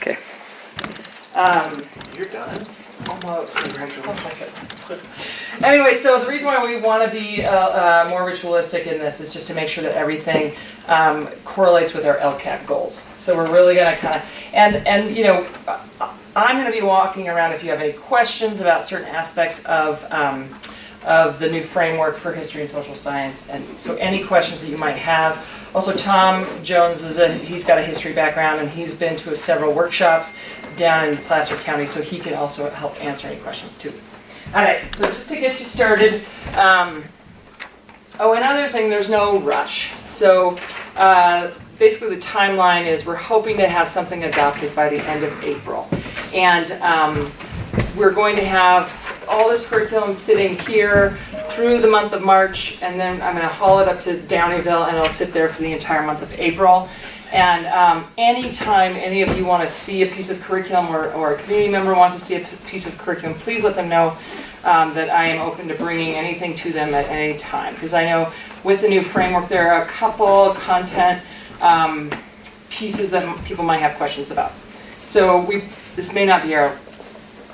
Okay. You're done. Almost. Anyway, so the reason why we want to be more ritualistic in this is just to make sure that everything correlates with our LCAT goals. So we're really going to kind of, and you know, I'm going to be walking around if you have any questions about certain aspects of the new framework for history and social science. And so any questions that you might have. Also, Tom Jones, he's got a history background and he's been to several workshops down in Placer County, so he can also help answer any questions too. All right, so just to get you started, another thing, there's no rush. So basically the timeline is we're hoping to have something adopted by the end of April. And we're going to have all this curriculum sitting here through the month of March, and then I'm going to haul it up to Downeyville and it'll sit there for the entire month of April. And anytime any of you want to see a piece of curriculum or a community member wants to see a piece of curriculum, please let them know that I am open to bringing anything to them at any time. Because I know with the new framework there are a couple content pieces that people might have questions about. So this may not be our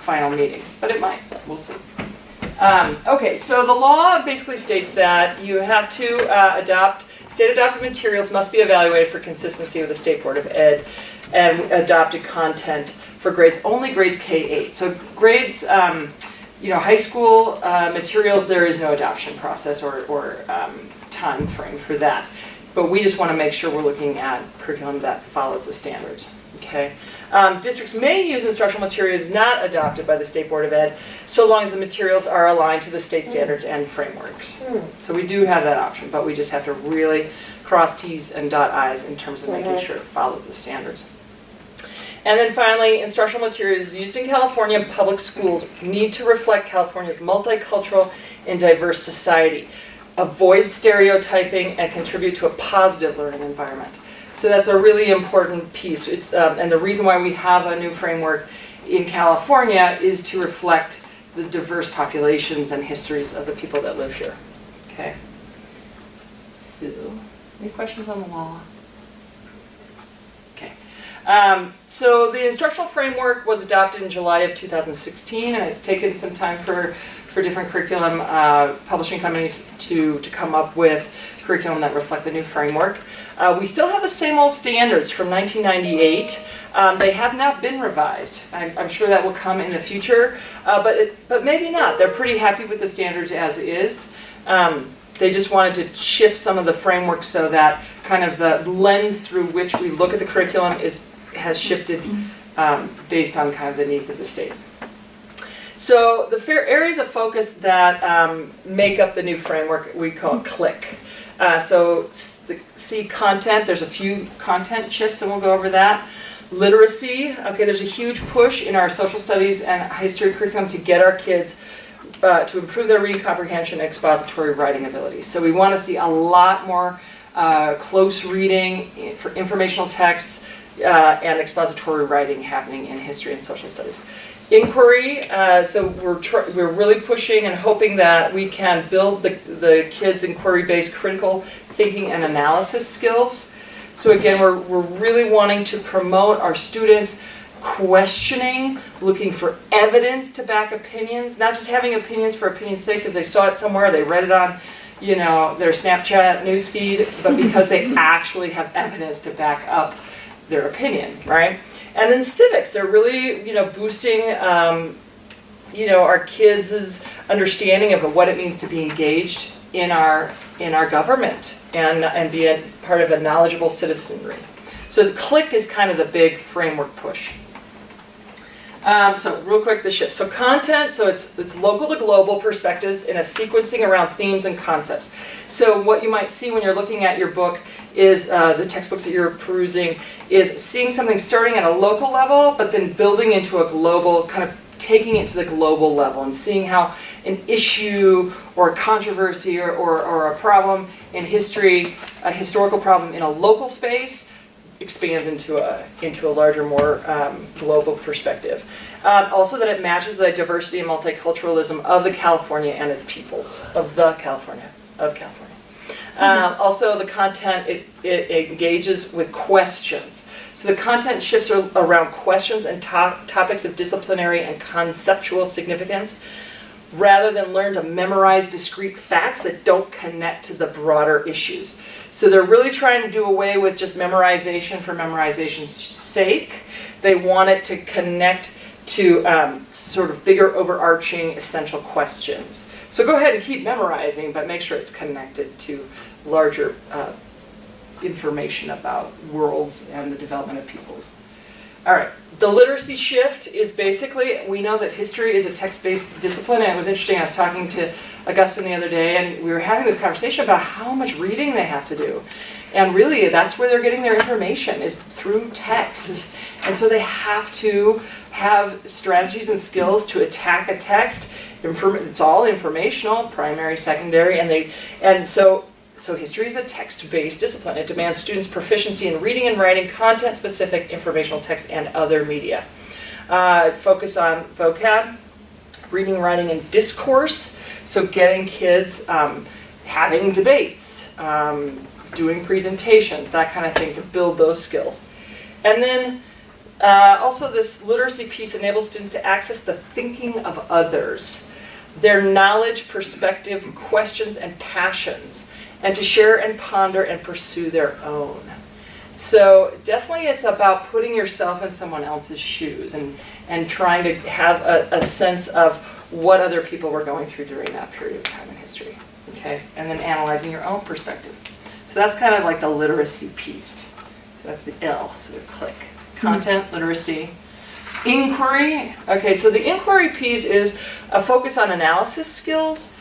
final meeting, but it might. We'll see. Okay, so the law basically states that you have to state adopted materials must be evaluated for consistency with the State Board of Ed and adopted content for only grades K-8. So grades, high school materials, there is no adoption process or time frame for that. But we just want to make sure we're looking at curriculum that follows the standards. Okay. Districts may use instructional materials not adopted by the State Board of Ed so long as the materials are aligned to the state standards and frameworks. So we do have that option, but we just have to really cross T's and dot I's in terms of making sure it follows the standards. And then finally, instructional materials used in California public schools need to reflect California's multicultural and diverse society, avoid stereotyping, and contribute to a positive learning environment. So that's a really important piece. And the reason why we have a new framework in California is to reflect the diverse populations and histories of the people that live here. Okay. So, any questions on the law? Okay. So the instructional framework was adopted in July of 2016, and it's taken some time for different curriculum publishing companies to come up with curriculum that reflect the new framework. We still have the same old standards from 1998. They have not been revised. I'm sure that will come in the future, but maybe not. They're pretty happy with the standards as is. They just wanted to shift some of the framework so that kind of the lens through which we look at the curriculum has shifted based on kind of the needs of the state. So the areas of focus that make up the new framework we call CLIC. So see content, there's a few content shifts and we'll go over that. Literacy, okay, there's a huge push in our social studies and history curriculum to get our kids to improve their reading comprehension and expository writing abilities. So we want to see a lot more close reading for informational texts and expository writing happening in history and social studies. Inquiry, so we're really pushing and hoping that we can build the kids' inquiry-based critical thinking and analysis skills. So again, we're really wanting to promote our students questioning, looking for evidence to back opinions, not just having opinions for opinion's sake because they saw it somewhere, they read it on their Snapchat newsfeed, but because they actually have evidence to back up their opinion, right? And then civics, they're really, boosting, our kids' understanding of what it means to be engaged in our government and be a part of a knowledgeable citizenry. So the CLIC is kind of the big framework push. So real quick, the shift. So content, so it's local to global perspectives in a sequencing around themes and concepts. So what you might see when you're looking at your book is the textbooks that you're perusing is seeing something starting at a local level, but then building into a global, kind of taking it to the global level and seeing how an issue or a controversy or a problem in history, a historical problem in a local space, expands into a larger, more global perspective. Also that it matches the diversity and multiculturalism of the California and its peoples, of California. Also the content, it engages with questions. So the content shifts around questions and topics of disciplinary and conceptual significance, rather than learn to memorize discrete facts that don't connect to the broader issues. So they're really trying to do away with just memorization for memorization's sake. They want it to connect to sort of bigger overarching essential questions. So go ahead and keep memorizing, but make sure it's connected to larger information about worlds and the development of peoples. All right, the literacy shift is basically, we know that history is a text-based discipline, and it was interesting, I was talking to Augustine the other day, and we were having this conversation about how much reading they have to do. And really, that's where they're getting their information, is through text. And so they have to have strategies and skills to attack a text. It's all informational, primary, secondary, and so history is a text-based discipline. It demands students' proficiency in reading and writing content-specific informational text and other media. Focus on vocab, reading, writing, and discourse. So getting kids having debates, doing presentations, that kind of thing, to build those skills. And then also this literacy piece enables students to access the thinking of others, their knowledge, perspective, questions, and passions, and to share and ponder and pursue their own. So definitely it's about putting yourself in someone else's shoes and trying to have a sense of what other people were going through during that period of time in history. Okay, and then analyzing your own perspective. So that's kind of like the literacy piece. So that's the L, so the click. Content, literacy. Inquiry. Okay, so the inquiry piece is a focus on analysis skills,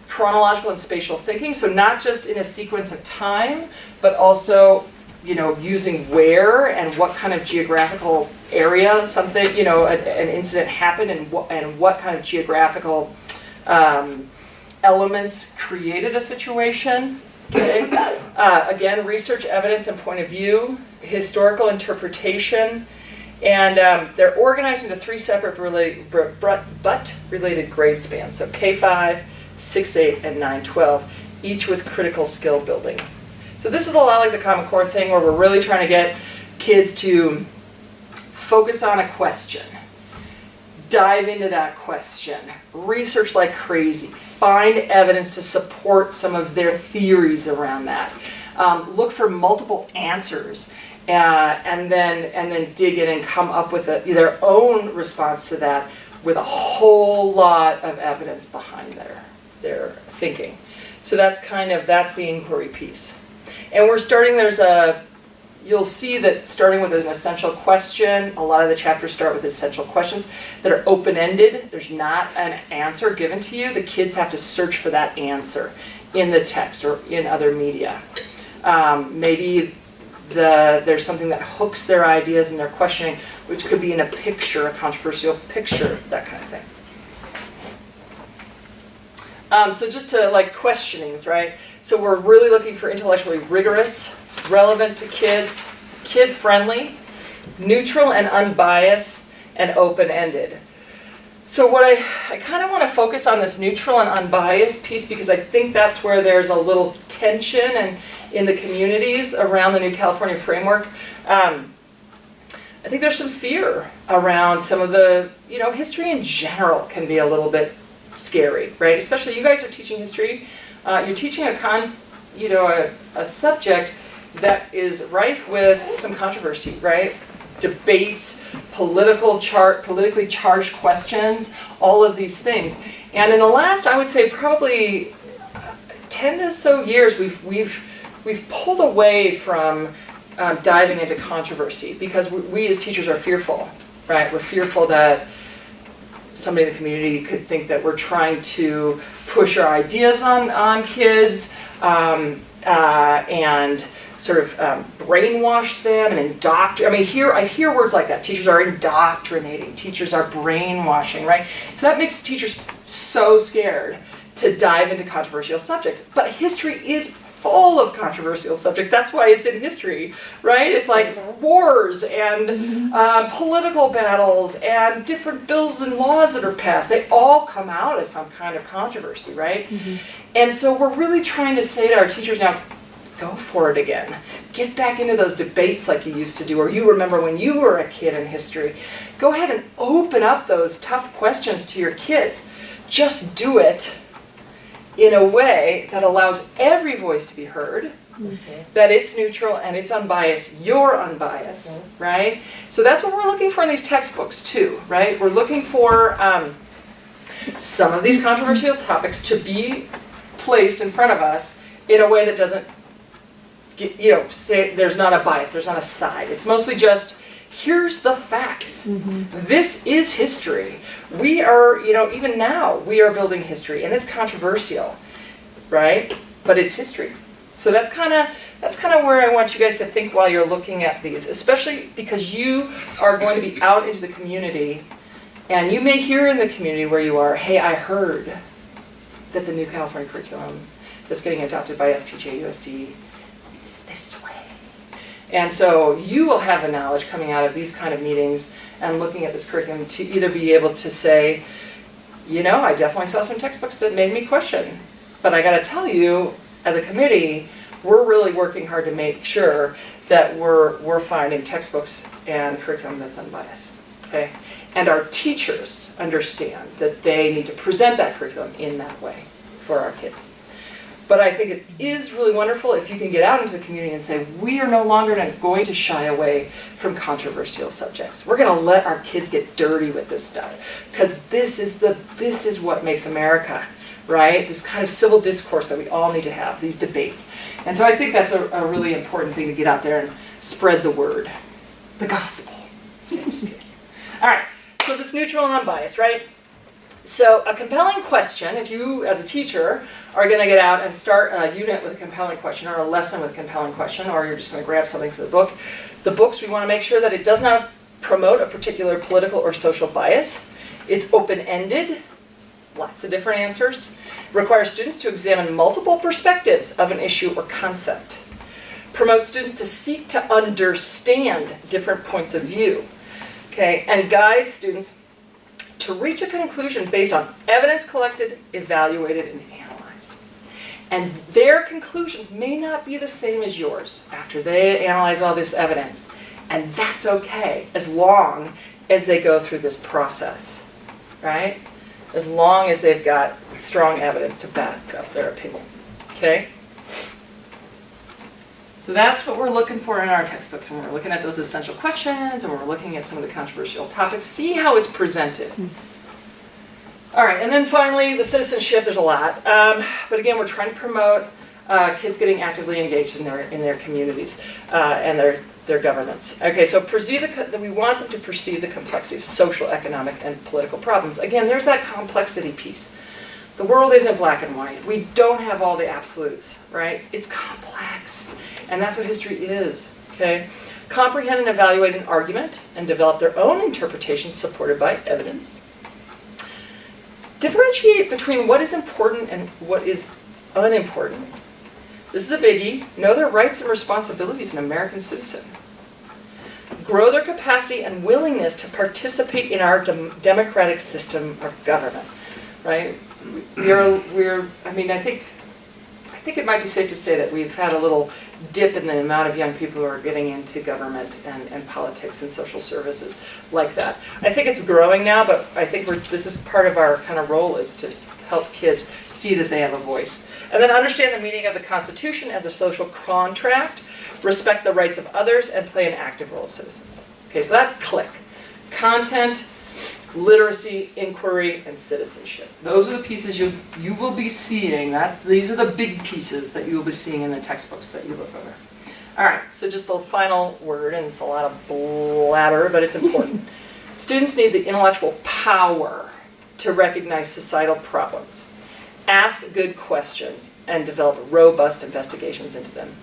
chronological and spatial thinking, so not just in a sequence of time, but also, using where and what kind of geographical area something, an incident happened, and what kind of geographical elements created a situation. Okay. Again, research, evidence, and point of view, historical interpretation, and they're organized into 3 separate but related grade spans. So K5, 6-8, and 9-12, each with critical skill building. So this is a lot like the Common Core thing, where we're really trying to get kids to focus on a question, dive into that question, research like crazy, find evidence to support some of their theories around that, look for multiple answers, and then dig in and come up with their own response to that with a whole lot of evidence behind their thinking. So that's the inquiry piece. And we're starting, you'll see that starting with an essential question, a lot of the chapters start with essential questions that are open-ended. There's not an answer given to you. The kids have to search for that answer in the text or in other media. Maybe there's something that hooks their ideas and their questioning, which could be in a picture, a controversial picture, that kind of thing. So just to questionings, right? So we're really looking for intellectually rigorous, relevant to kids, kid-friendly, neutral and unbiased, and open-ended. So what I kind of want to focus on this neutral and unbiased piece, because I think that's where there's a little tension and in the communities around the New California Framework. I think there's some fear around some of the, history in general can be a little bit scary, right? Especially you guys are teaching history. You're teaching a subject that is rife with some controversy, right? Debates, politically charged questions, all of these things. And in the last, I would say probably 10 or so years, we've pulled away from diving into controversy, because we as teachers are fearful, right? We're fearful that somebody in the community could think that we're trying to push our ideas on kids and sort of brainwash them and indoctrinate. I hear words like that. Teachers are indoctrinating. Teachers are brainwashing, right? So that makes teachers so scared to dive into controversial subjects. But history is full of controversial subjects. That's why it's in history, right? It's like wars and political battles and different bills and laws that are passed. They all come out as some kind of controversy, right? Mm-hmm. And so we're really trying to say to our teachers now, go for it again. Get back into those debates like you used to do, or you remember when you were a kid in history. Go ahead and open up those tough questions to your kids. Just do it in a way that allows every voice to be heard, that it's neutral and it's unbiased. You're unbiased, right? So that's what we're looking for in these textbooks too, right? We're looking for some of these controversial topics to be placed in front of us in a way that doesn't, say there's not a bias, there's not a side. It's mostly just, here's the facts. This is history. We are, even now, we are building history, and it's controversial, right? But it's history. So that's kind of where I want you guys to think while you're looking at these, especially because you are going to be out into the community, and you may hear in the community where you are, hey, I heard that the new California curriculum that's getting adopted by SPJ USD is this way. And so you will have the knowledge coming out of these kind of meetings and looking at this curriculum to either be able to say, I definitely saw some textbooks that made me question. But I got to tell you, as a committee, we're really working hard to make sure that we're finding textbooks and curriculum that's unbiased. Okay? And our teachers understand that they need to present that curriculum in that way for our kids. But I think it is really wonderful if you can get out into the community and say, we are no longer going to shy away from controversial subjects. We're going to let our kids get dirty with this stuff. Because this is what makes America, right? This kind of civil discourse that we all need to have, these debates. And so I think that's a really important thing to get out there and spread the word, the gospel. All right, so this neutral and unbiased, right? So a compelling question, if you as a teacher are going to get out and start a unit with a compelling question or a lesson with a compelling question, or you're just going to grab something from the books, we want to make sure that it does not promote a particular political or social bias. It's open-ended, lots of different answers. Requires students to examine multiple perspectives of an issue or concept. Promotes students to seek to understand different points of view. Okay, and guides students to reach a conclusion based on evidence collected, evaluated, and analyzed. And their conclusions may not be the same as yours after they analyze all this evidence. And that's okay, as long as they go through this process, right? As long as they've got strong evidence to back up their opinion, okay? So that's what we're looking for in our textbooks when we're looking at those essential questions and we're looking at some of the controversial topics. See how it's presented. All right, and then finally, the citizenship, there's a lot. But again, we're trying to promote kids getting actively engaged in their communities and their governments. Okay, so we want them to perceive the complexity of social, economic, and political problems. Again, there's that complexity piece. The world isn't black and white. We don't have all the absolutes, right? It's complex. And that's what history is, okay? Comprehend and evaluate an argument and develop their own interpretations supported by evidence. Differentiate between what is important and what is unimportant. This is a biggie. Know their rights and responsibilities as an American citizen. Grow their capacity and willingness to participate in our democratic system of government, right? I think it might be safe to say that we've had a little dip in the amount of young people who are getting into government and politics and social services like that. I think it's growing now, but I think this is part of our kind of role is to help kids see that they have a voice. And then understand the meaning of the Constitution as a social contract, respect the rights of others, and play an active role as citizens. Okay, so that's CLICK. Content, literacy, inquiry, and citizenship. Those are the pieces you will be seeing. These are the big pieces that you will be seeing in the textbooks that you look over. All right, so just the final word, and it's a lot of blather, but it's important. Students need the intellectual power to recognize societal problems, ask good questions, and develop robust investigations into them.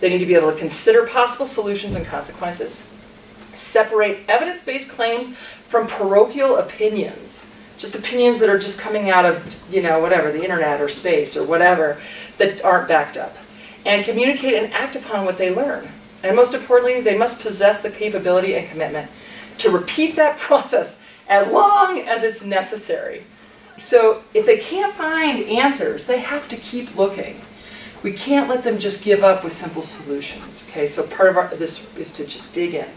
They need to be able to consider possible solutions and consequences, separate evidence-based claims from parochial opinions, just opinions that are just coming out of, whatever, the internet or space or whatever, that aren't backed up, and communicate and act upon what they learn. And most importantly, they must possess the capability and commitment to repeat that process as long as it's necessary. So if they can't find answers, they have to keep looking. we can't let them just give up with simple solutions, okay? So part of this is to just dig in.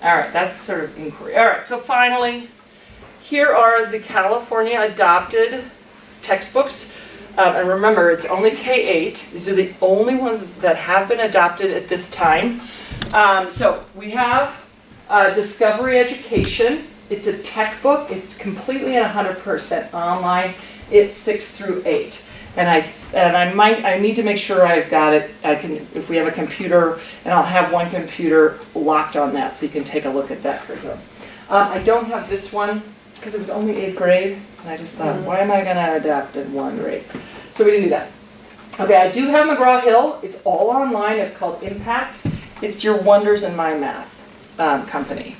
All right, that's sort of inquiry. All right, so finally, here are the California adopted textbooks. And remember, it's only K-8. These are the only ones that have been adopted at this time. So we have Discovery Education. It's a tech book. It's completely 100% online. It's 6 through 8. And I need to make sure I've got it. I can, if we have a computer, and I'll have one computer locked on that, so you can take a look at that curriculum. I don't have this one because it was only 8th grade, and I just thought, why am I going to adapt at 1 grade? So we didn't do that. Okay, I do have McGraw-Hill. It's all online. It's called Impact. It's your Wonders in My Math company.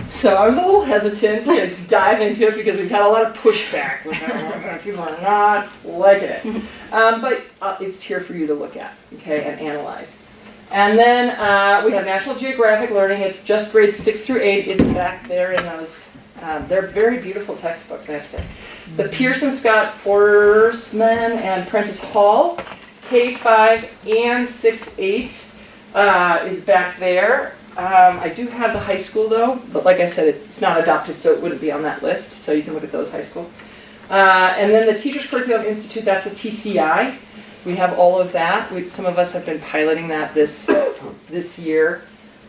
So I was a little hesitant to dive into it because we've had a lot of pushback with that. People are not liking it. But it's here for you to look at, okay, and analyze. And then we have National Geographic Learning. It's just grades 6 through 8. It's back there in those. They're very beautiful textbooks, I have to say. The Pearson, Scott, Forsman, and Prentice Hall, K-5 and 6-8 is back there. I do have the high school though, but like I said, it's not adopted, so it wouldn't be on that list, so you can look at those high school. And then the Teachers Curriculum Institute, that's a TCI. We have all of that. Some of us have been piloting that this year.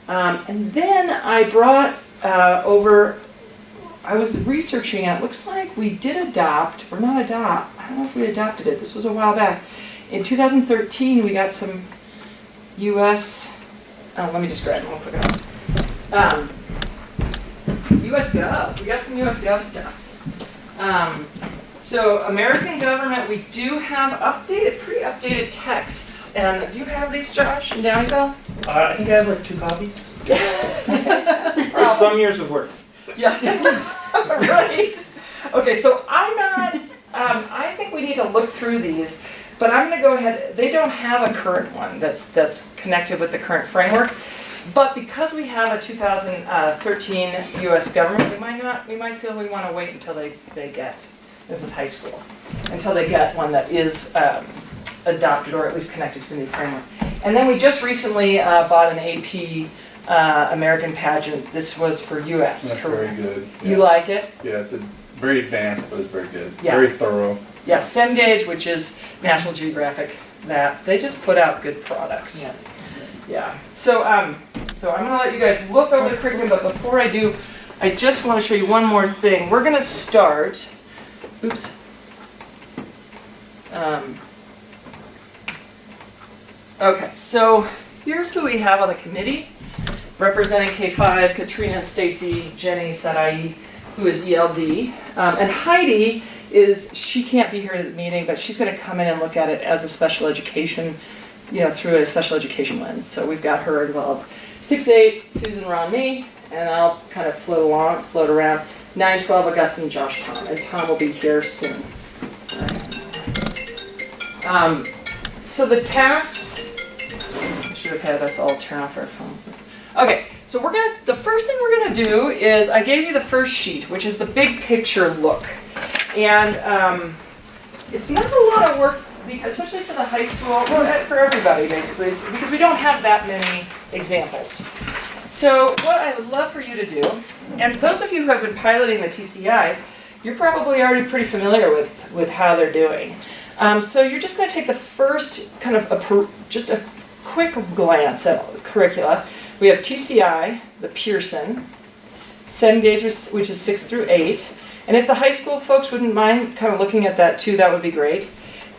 And then I brought over, I was researching it. It looks like we did adopt, or not adopt, I don't know if we adopted it. This was a while back. In 2013, we got some U.S., let me just grab it real quick. U.S. Gov. We got some U.S. Gov stuff. So American government, we do have pretty updated texts. And do you have these, Josh, and Downeyville? I think I have like 2 copies. For some years of work. Yeah. Right. Okay, so I'm not, I think we need to look through these. But I'm going to go ahead, they don't have a current one that's connected with the current framework. But because we have a 2013 U.S. government, we might feel we want to wait until they get, this is high school, until they get one that is adopted or at least connected to the new framework. And then we just recently bought an AP American pageant. This was for U.S. That's correct? very good. You like it? Yeah, it's very advanced, but it's very good. Yeah. Very thorough. Yeah, Cengage, which is National Geographic, that they just put out good products. Yeah. Yeah. So I'm going to let you guys look over the curriculum, but before I do, I just want to show you one more thing. We're going to start. Oops. Okay, so here's who we have on the committee. Representing K-5, Katrina, Stacy, Jenny, Sadai, who is ELD, and Heidi she can't be here at the meeting, but she's going to come in and look at it as a special education, through a special education lens. So we've got her involved. 6-8, Susan, Ron, me, and I'll kind of float around. 9-12, Augustine, Josh, Tom, and Tom will be here soon. So the tasks, I should have had us all turn off our phone. Okay, so the first thing we're gonna do is, I gave you the first sheet, which is the big picture look. And it's not a lot of work, especially for the high school, well, for everybody basically, because we don't have that many examples. So what I would love for you to do, and those of you who have been piloting the TCI, you're probably already pretty familiar with how they're doing. So you're just going to take the first kind of just a quick glance at curricula. We have TCI, the Pearson, Cengage, which is 6 through 8. And if the high school folks wouldn't mind kind of looking at that too, that would be great.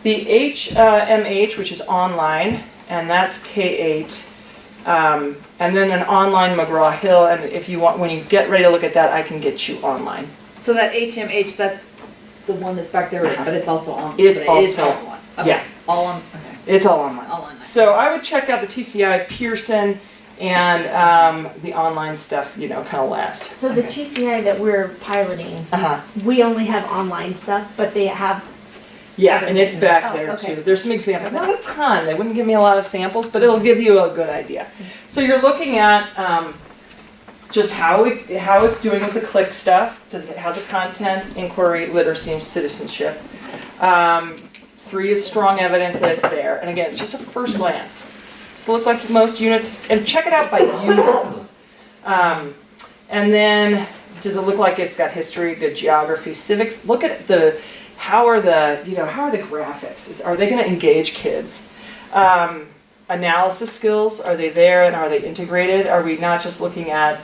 The HMH, which is online, and that's K-8. And then an online McGraw-Hill, and if you want, when you get ready to look at that, I can get you online. So that HMH, that's the one that's back there, but it's also on. It's but also, it is online. Okay. yeah. All on. Okay. It's all online. All online. So I would check out the TCI, Pearson, and the online stuff, kind of last. So the TCI that we're piloting, Uh-huh. we only have online stuff, but they have. Yeah, and it's back Oh, there okay. too. There's some examples, not a ton. They wouldn't give me a lot of samples, but it'll give you a good idea. So you're looking at just how it's doing with the click stuff. How's the content, inquiry, literacy, and citizenship. 3 3 is strong evidence that it's there. And again, it's just a first glance. Does it look like most units? And check it out by unit. And then, does it look like it's got history, good geography, civics? Look at how are the graphics? Are they going to engage kids? Analysis skills, are they there and are they integrated? Are we not just looking at,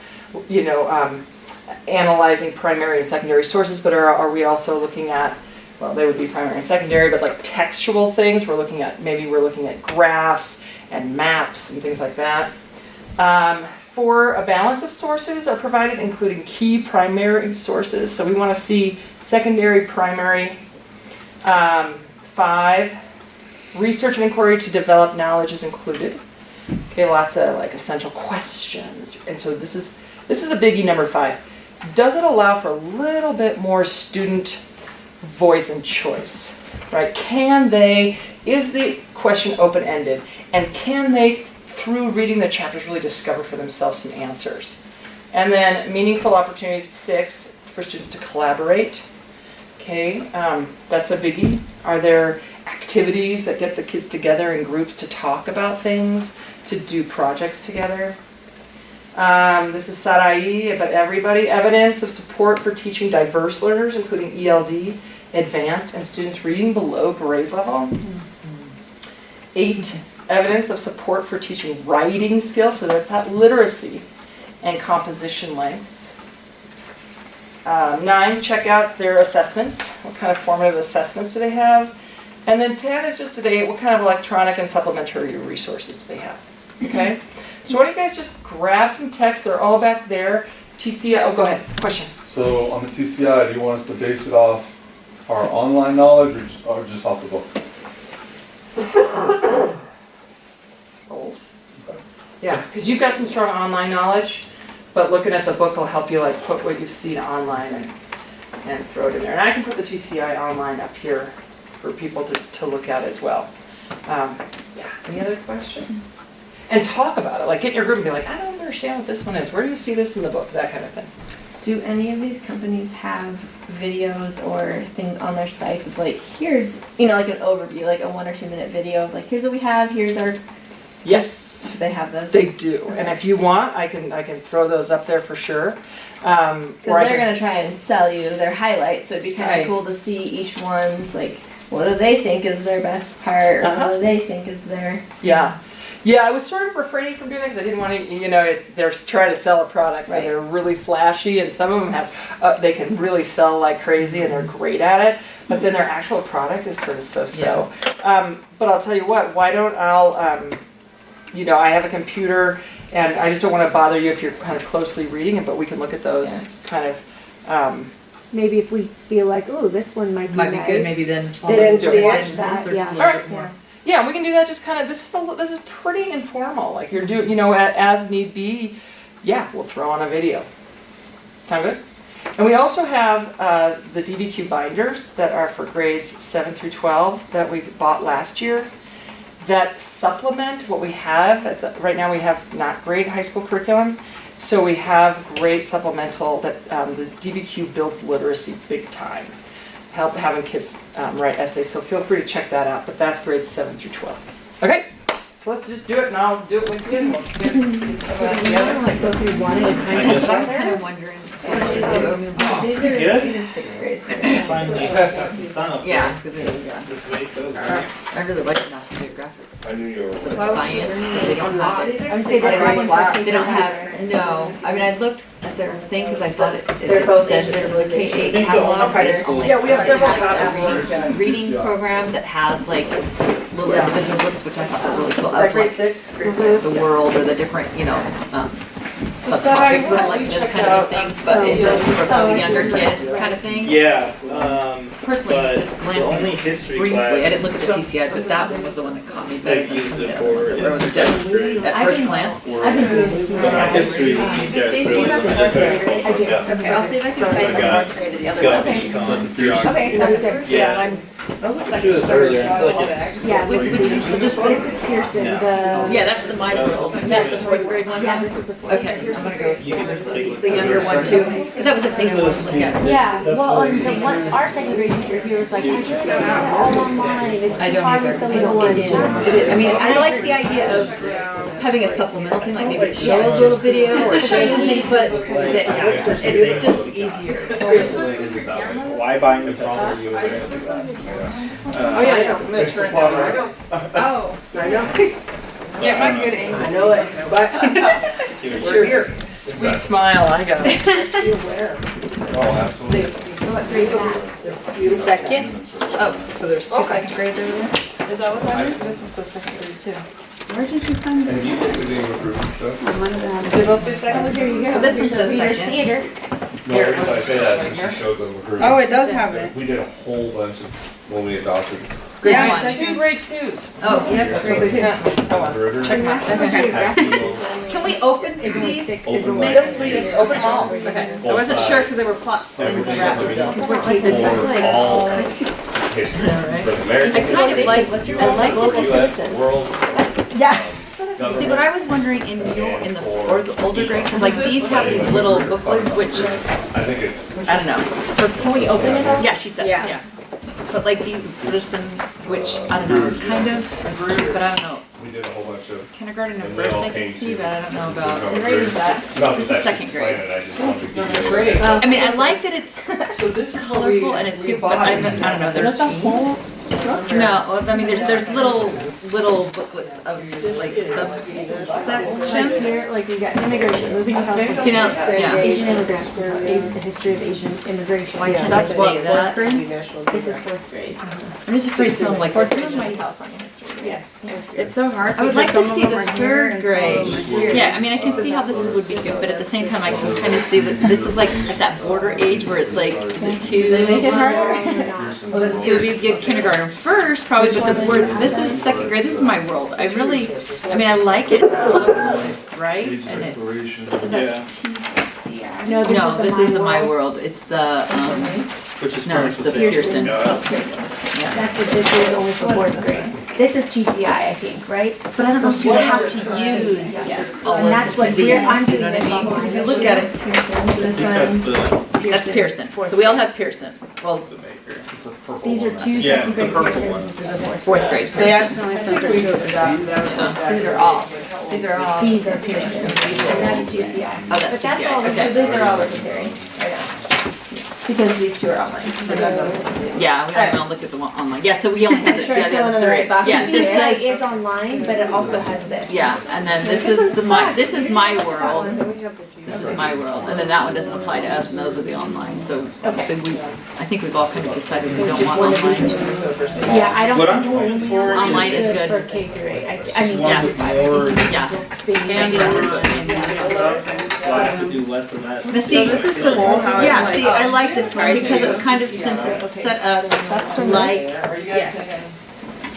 analyzing primary and secondary sources, but are we also looking at, well, they would be primary and secondary, but like textual things? Maybe we're looking at graphs and maps and things like that. 4, a balance of sources are provided, including key primary sources. So we want to see secondary, primary. 5, research and inquiry to develop knowledge is included. Okay, lots of like essential questions. And so this is a biggie, number 5. Does it allow for a little bit more student voice and choice, right? Is the question open-ended? And can they, through reading the chapters, really discover for themselves some answers? And then meaningful opportunities, 6, for students to collaborate. Okay, that's a biggie. Are there activities that get the kids together in groups to talk about things, to do projects together? This is SARAI, but everybody. Evidence of support for teaching diverse learners, including ELD, advanced, and students reading below grade level. 8, evidence of support for teaching writing skills, so that's that literacy and composition lengths. 9, check out their assessments. What kind of formative assessments do they have? And then 10 is just today, what kind of electronic and supplementary resources do they have? Okay? So why don't you guys just grab some text, they're all back there. TCI, oh, go ahead, question. So on the TCI, do you want us to base it off our online knowledge or just off the book? Both. Yeah, because you've got some strong online knowledge, but looking at the book will help you like put what you've seen online and throw it in there. And I can put the TCI online up here for people to look at as well. Any other questions? And talk about it, like get in your group and be like, I don't understand what this one is. Where do you see this in the book? That kind of thing. Do any of these companies have videos or things on their sites of like, here's, like an overview, like a 1 or 2 minute video of like, here's what we have, here's our... Yes. Do they have those? They do. And if you want, I can throw those up there for sure. Because they're going to try and sell you their highlights, so it'd be kind of cool to see each one's like, what do they think is their best part, or what do they think is their... Yeah. Yeah, I was sort of refraining from doing that because I didn't want to, they're trying to sell a product, so they're really flashy, and some of them have, they can really sell like crazy, and they're great at it, but then their actual product is sort of so-so. But I'll tell you what, why don't I have a computer, and I just don't want to bother you if you're kind of closely reading it, but we can look at those kind of, maybe if we feel like, oh, this one might be Might be nice. good, maybe then. Then do see it. watch that, Research yeah. a little bit more. Yeah, and we can do that just kind of, this is pretty informal, like you're doing, as need be, we'll throw on a video. Sound good? And we also have the DBQ binders that are for grades 7 through 12 that we bought last year that supplement what we have. Right now we have not grade high school curriculum, so we have great supplemental that the DBQ builds literacy big time. Having kids write essays, so feel free to check that out, but that's grades 7 through 12. Okay, so let's just do it, and I'll do it with you, and we'll get together. Like go through one at a time. I guess I was kind of wondering. These Good? are 6th grades. Finally, sun up Yeah, there. This way it goes. I really like National Geographic. I knew you were. For like science, but they don't have it. I would say that one for They don't have, no, I mean, I looked at their thing because I thought it They're both said that it was a I K-8 think the catalog, only but it's part only. Yeah, we have several like copies. a reading program that has like little individual books, which I thought were really cool. Is that Of, grade like, 6? Grade 6. the world or the different, So subtopics Sarah, of like you this check kind out, of thing, but it was for the younger kids kind of thing. Yeah, Personally, but just the only glancing history briefly, class. I didn't look at the TCI, but that one was the one that caught me better I've than used some of it the other ones for that were in just 7th grade. at first glance. I've been doing My history teacher Stacy, really you have was the fourth very grade? helpful. Yeah. Okay, I'll see if I can find I the got- 4th grade of the other Got ones. econ. Okay, that's good. Yeah. I do this earlier. I feel like it's. Yeah, Which is this one? This is Pearson, Yeah. the. Yeah, that's the My World. That's the fourth grade one. Yeah, this is the fourth. Okay, I'm gonna go. You can just take a look. The younger one too, because that was the thing I wanted to look at. Yeah, well, on the one, our second grade teacher, he was like, I really don't have it all online, it's I too don't hard either. with the I little don't, ones. it is. I mean, I like the idea of having a supplemental thing, like maybe show a little video or show something, but it's just easier. Why buying the phone when you were gonna do that? Oh, yeah, I'm gonna turn it down. Oh, I know. yeah, my good aim. I know it, but it's your sweet smile, I got it. Just be aware. Oh, absolutely. So what grade that? Second? Oh, so there's two second grades over there? Is that what that is? This one's a second grade too. Where did you find And it? you get the name of group stuff? Mine doesn't have Did both say second? Oh, here you go. Well, this one says Reader's second. Theater. No, the reason I say that is because she showed them recruiting. Oh, it does have it. We did a whole bunch of, when we adopted. Grade Yeah, one. second. Two grade twos. Oh, yeah, That's grade what two. they Oh, well. Recruiter. Check my, National Okay. Geographic Can we open is only these? six, Open is only. mic. Yes, please, open them all. Okay, I wasn't sure because they were plot in the Everything wrap that we still. need. Because we're taking this is For like. all history. right. For the American. I kind of like, I like Local the US citizen. world. Yeah. See, what I was wondering in the older grades is like these have these little booklets, which, I think it. I don't know. Can we open it up? Yeah, she said, Yeah. yeah. But like these, listen, which I don't know, is kind of, but I don't know. We did a whole bunch of. Kindergarten and And they first all I came can see, to- but I don't know to about. become Grade is groups. that? Not This that is I second should grade. explain it, I just wanted to give you. That's great. I mean, I like that it's So this is colorful and it's good, but I don't know, there's. That's a whole. No, well, I mean, there's little booklets of like Like subsections. here, like we got immigration, moving to California. See, now, yeah. Asian immigrants, or the history of Asian immigration. Why can't That's I what, say that? this is fourth grade. I'm just afraid some like Fourth this grade is is just my California history. Yes. It's so hard. I would like because to some see of the them are here third and some of grade. them are here. Yeah, I mean, I can see how this would be good, but at the same time, I can kind of see that this is like at that border age where it's like, is it too? They make it harder. Well, this It would be good kindergarten first, probably, but the word, this is second grade, this is my world. I really, I mean, I like it, it's colorful, and it's bright, Age and it's. exploration. Yeah, No, No, this is the My World, it's the, which is no, pretty it's the specific. Pearson. Yeah. That's what this is, only for fourth grade. This is TCI, I think, right? But I don't know if you have to use all And that's what of we're, I'm these, you doing know what this I mean? online. If you look at it, this That's one's, the, that's Pearson, so we all have Pearson, well, the maker. It's a purple These are one. two Yeah, second grade the purple Pearsons, one. this is a fourth. fourth grade. They Pearson. accidentally sent it to the same. These are all, these are all. These are Pearson, and that's TCI. Oh, that's But that's TCI, all, okay. these are all we're comparing right now. Because these two are online. Yeah, we don't even look at the one online, yeah, so we only have the, Sure, yeah, the fill in other the right three. boxes. Yeah, this TCI does, is online, but it also has this. yeah, and then this is the my, this is my world, this is my world, and then that one doesn't apply to us, and those are the online, so, so we, I think we've all kind of decided we don't want online. Yeah, I don't. What I'm looking for Online is Just good. for K through 8. I mean, Yeah. K through 5. Yeah. And stuff, so I have to do less of that. Now see, this is the whole how yeah, I see, I like this one because it's kind of set up like,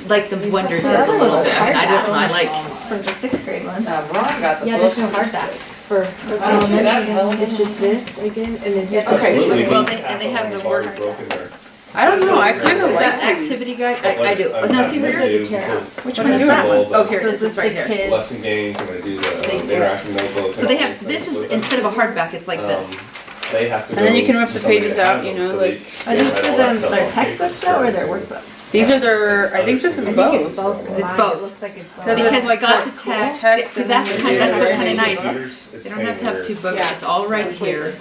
like the Wonders is a little bit, I mean, I don't know, I like, For the sixth grade one. Ron got the Yeah, book. there's no hardbacks for elementary. It's just this again, and then here's. Okay, the- Literally, well, and they have the it's already word. broken there. I don't know, I kind of Is like that these. activity guide? I do. Oh, no, see, What here's, Which one one is that? oh, here it is, it's right here. Kids. Lesson games, I'm gonna do the They do. interactive notebook. So they have, this is, instead of a hardback, it's like this. They have to And then go you can rip to the somebody pages that out, has you them, know, so like- they- Are they these have for all that them, stuff their on textbooks paper. though, or their workbooks? These are their, I think this is I think both. it's both combined. both. It looks like it's both. Because Because it's like it's got the the text, text see, and that's then kind, you that's do what's it. kind of nice. Here's- it's They don't have to have two books, Yeah. it's all right here.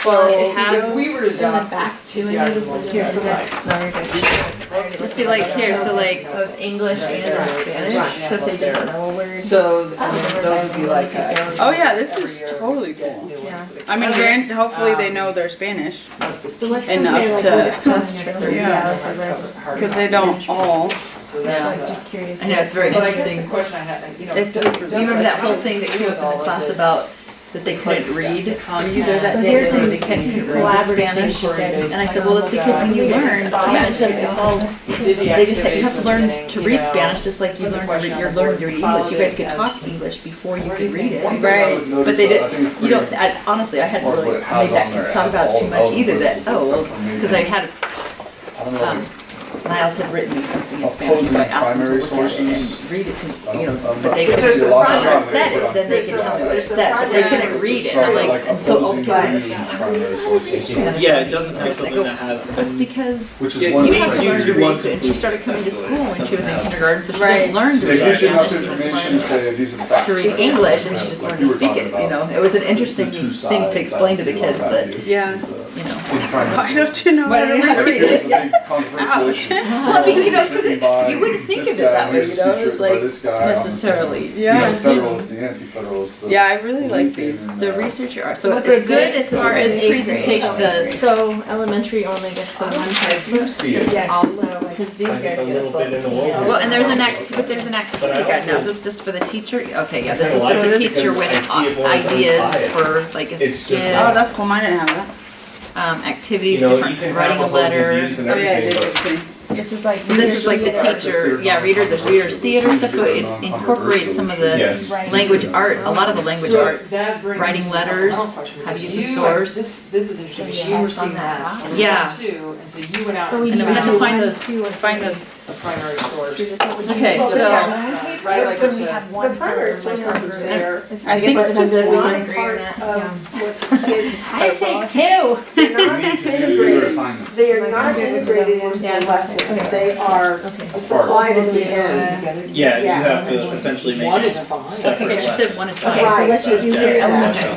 So It has- if we were to In the adopt back too, TCI and as it's one, like here, okay. Let's see, like here, so like, Of English and Spanish, so if they did know a word. so those would be like. Oh yeah, this is totally cool. Yeah. I mean, hopefully they know their Spanish, So let's Enough compare to- like yeah. because they don't all. So Yeah. that's, Just curious. I know, it's very but I guess the interesting. question I had, you know. It's- does- you does You remember that whole have thing that to do came with up in all the of class this? about that they couldn't Like, read? the Did you know that So they here's they some couldn't read collaborative Spanish? things she said. And I said, well, it's because when you learn Spanish, like, it's all, they just said you have to learn to read Spanish just like you learn to read, you're learning to read English. You guys could talk English before you could read it. Right. But they did, you don't, honestly, I hadn't really made that, thought about it too much either, that, oh, well, because I had, I don't know if Niles had written me something in Of Spanish, so I asked them to primary look at it sources. and read it to me, I you don't- know, I'm but not they sure. could, There's a lot of if it said primary it, then they could tell me what it said, but they couldn't read it, and I'm like, and so, opposing to use primary sources, Yeah, it doesn't have Like, something oh, that has. that's because which is Yeah, one of you the need had to things. learn to you want read, to and she started coming to school when she was in kindergarten, so she Right. didn't learn to They read give you enough Spanish, she just information learned to say these are the facts. to read English, and she just Like learned you to were speak talking it, you know, about. it was an The interesting two thing to sides, explain to the obviously, kids all that, value. Yeah. you know. In primary Why sources. don't you know Why how to don't you read? have to read There's it? a big controversial issue. Well, because you know, because Written by you wouldn't think this of it that guy, way, here's you know, a it's feature by like this guy on the side. necessarily. Yeah. The Federalist, the Anti-Federalist. Yeah, I really like these. So researcher art, so What's it's a good good as far as eighth grade? presentation, the, So elementary only gets the one type. See it. Yes, Also, so, because these guys get a little book. bit in the wilderness. well, and there's an activity guide now, is this just for the teacher? Okay, yeah, this is Kinda just like a it teacher because I with see it more as ideas unbiased. for like a It's just skit, Oh, that's cool. Mine didn't have that. activities, You know, you different, can writing have a all those letter. reviews and Oh yeah, I everything, did but this too. This is like. So this is like the teacher, yeah, there's readers theater stuff, so it incorporates some of the yes. language art, a lot of the language So arts. that brings writing me to some letters, final question, how to because use a you- source. This is interesting, So because yeah, you were it's on seeing that. that. Yeah. Too, and so you went out. So we And then we had to find those, two or find three. those, a primary source. okay, so, Right, like Then we to- have one primary per sources lesson. are there. I think it's just They're we not can agree on part that. of what the kids. I say two. They're not You need to do your integrated, assignments. they are not integrated into Yeah. the lessons, they are Okay. supplied at the end. Yeah, you Yeah. have to essentially make One it is fine. separate. okay, she said one is fine. Okay, so Right. let's just do Yeah. your Yeah. elementary.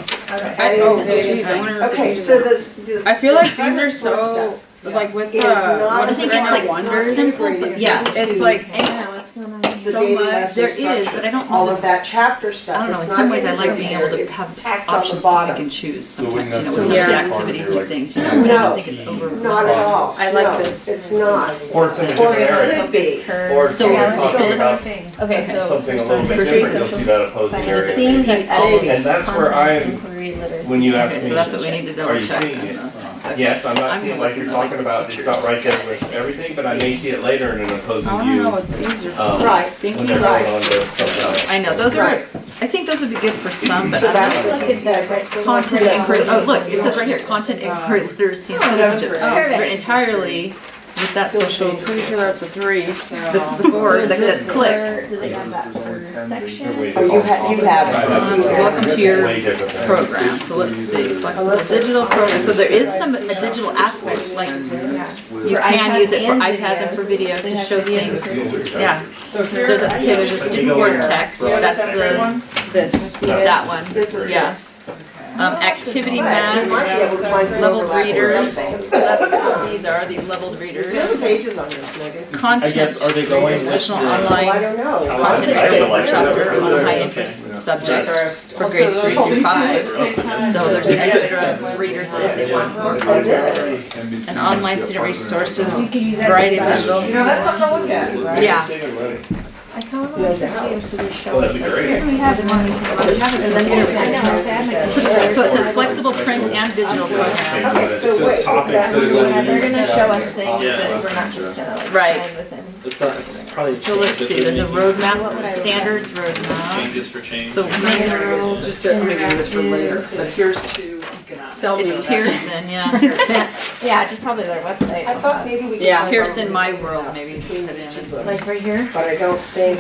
I, oh, geez, I wonder if they Okay, do so that. this. I feel like these are primary source so stuff like with the is not- what I is think it it's right like now, Wonders. simple, but yeah, It's like I know what's going on. The so daily much. lesson There is, structure, but I don't all know. of that chapter stuff. I don't know, It's in not some ways I like integrated being there, able to it's have tacked on the options to pick bottom. and choose So it wouldn't sometimes, you know, with some of necessarily the be part of activities your, and things, like, you know, but I No. don't think it's overwhelming. Not at all. I like No, this. It's not. Or it's in a Or different it area. could be. Or So we're let's- talking so about Okay, so. something a little bit first different, grade you'll see that opposing social area. themes and editing, And that's where content, I'm, inquiry, literacy. when you ask Okay, me, so that's what we need to are double you check. seeing on it? the- Yes, I'm not I'm seeing like you're looking at, like, talking the about, it's not teachers. right there with everything, but I may see it later in an opposing I wanna know view. what these are. Right. When they're Right. going on to something else. I know, those are, Right. I think those would be good for some, but So I that's don't know. the TCI. Content inquiry, oh, look, it says right here, content inquiry, literacy and citizenship. Perfect. Written entirely with that social, Pretty sure that's a 3. that's the four, that's click. Do they have that per section? Way Oh, you different. have, you have it. So welcome to your Way different thing. program, so let's see, flexible digital program, so there is some, a digital aspect, like, you can use it for iPads and for videos to show things. Yeah, So here. there's a, here, there's a student board text, that's the, This. that one, This is yeah. it. Activity Right, you might be able to find math, some leveled overlap or readers, something. so that's what these are, these leveled readers. There's pages on this, Megan. I Content, guess, are they going with additional the? Well, I online don't know. content I feel like chapter that. on high interest subjects for grades 3 through 5. So there's extra readers that if they want more content. And online student resources, variety of visual. You know, that's something to look at, right? Yeah. I kind of want to do so they show Oh, us that'd be like, great. here we have the one, and then here we I know, have. that makes sense. So it says flexible print and digital program. Okay, so wait, is topics that that what are you They're gonna show us have? things Yeah. that we're not just gonna like Right. find within. It's not, probably. So let's see, there's a roadmap, standards roadmap. Changes for change. So mineral, Just to, I'm gonna give this for later, but here's to economics. Sell me it's that. Pearson, yeah. Yeah, just probably their website. I thought maybe we could. Yeah. find Pearson some My World, overlaps maybe. between Put these in two as- books. Like right here. But I don't think.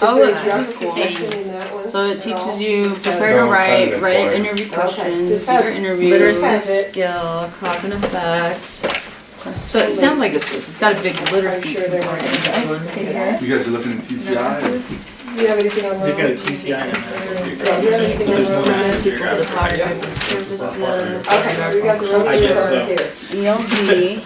Oh, Is there a this is geography cool. section in that one So it at teaches all? you This prepare has- to write, Okay. write interview Okay. questions, This do your has interviews. Literacy Has it. skill, cause and effect. So it sounds like it's got a big literacy sure there component in this one. You guys are looking at TCI? Do you have anything on They've got a Roman? TCI in there. Yeah, do you have anything on Roman? Suppliers and services. Okay, so we got the Roman I guess card so. here. ELD.